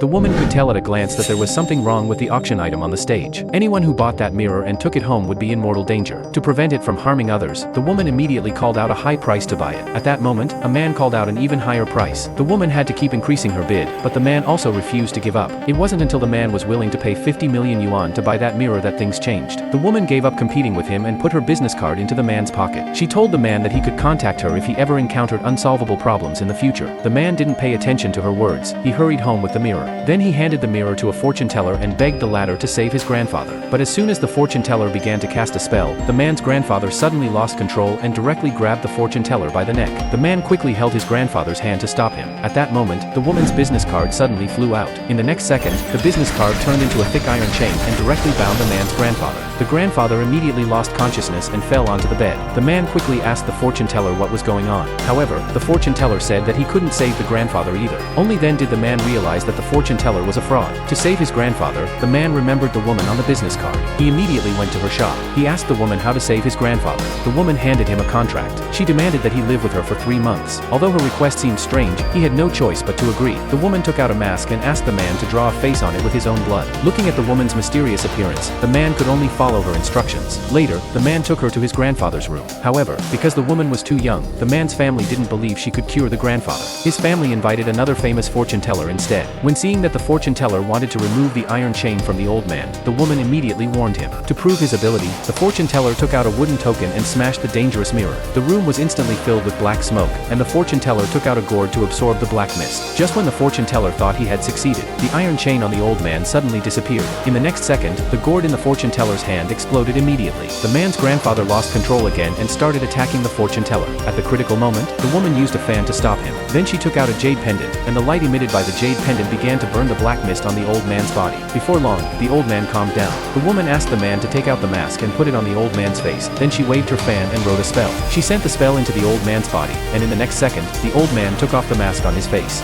The woman could tell at a glance that there was something wrong with the auction item on the stage. Anyone who bought that mirror and took it home would be in mortal danger. To prevent it from harming others, the woman immediately called out a high price to buy it. At that moment, a man called out an even higher price. The woman had to keep increasing her bid, but the man also refused to give up. It wasn't until the man was willing to pay 50 million yuan to buy that mirror that things changed. The woman gave up competing with him and put her business card into the man's pocket. She told the man that he could contact her if he ever encountered unsolvable problems in the future. The man didn't pay attention to her words. He hurried home with the mirror. Then he handed the mirror to a fortune teller and begged the latter to save his grandfather. But as soon as the fortune teller began to cast a spell, the man's grandfather suddenly lost control and directly grabbed the fortune teller by the neck. The man quickly held his grandfather's hand to stop him. At that moment, the woman's business card suddenly flew out. In the next second, the business card turned into a thick iron chain and directly bound the man's grandfather. The grandfather immediately lost consciousness and fell onto the bed. The man quickly asked the fortune teller what was going on. However, the fortune teller said that he couldn't save the grandfather either. Only then did the man realize that the fortune teller was a fraud. To save his grandfather, the man remembered the woman on the business card. He immediately went to her shop. He asked the woman how to save his grandfather. The woman handed him a contract. She demanded that he live with her for 3 months. Although her request seemed strange, he had no choice but to agree. The woman took out a mask and asked the man to draw a face on it with his own blood. Looking at the woman's mysterious appearance, the man could only follow her instructions. Later, the man took her to his grandfather's room. However, because the woman was too young, the man's family didn't believe she could cure the grandfather. His family invited another famous fortune teller instead. When seeing that the fortune teller wanted to remove the iron chain from the old man, the woman immediately warned him. To prove his ability, the fortune teller took out a wooden token and smashed the dangerous mirror. The room was instantly filled with black smoke, and the fortune teller took out a gourd to absorb the black mist. Just when the fortune teller thought he had succeeded, the iron chain on the old man suddenly disappeared. In the next second, the gourd in the fortune teller's hand exploded immediately. The man's grandfather lost control again and started attacking the fortune teller. At the critical moment, the woman used a fan to stop him. Then she took out a jade pendant, and the light emitted by the jade pendant began to burn the black mist on the old man's body. Before long, the old man calmed down. The woman asked the man to take out the mask and put it on the old man's face. Then she waved her fan and wrote a spell. She sent the spell into the old man's body, and in the next second, the old man took off the mask on his face.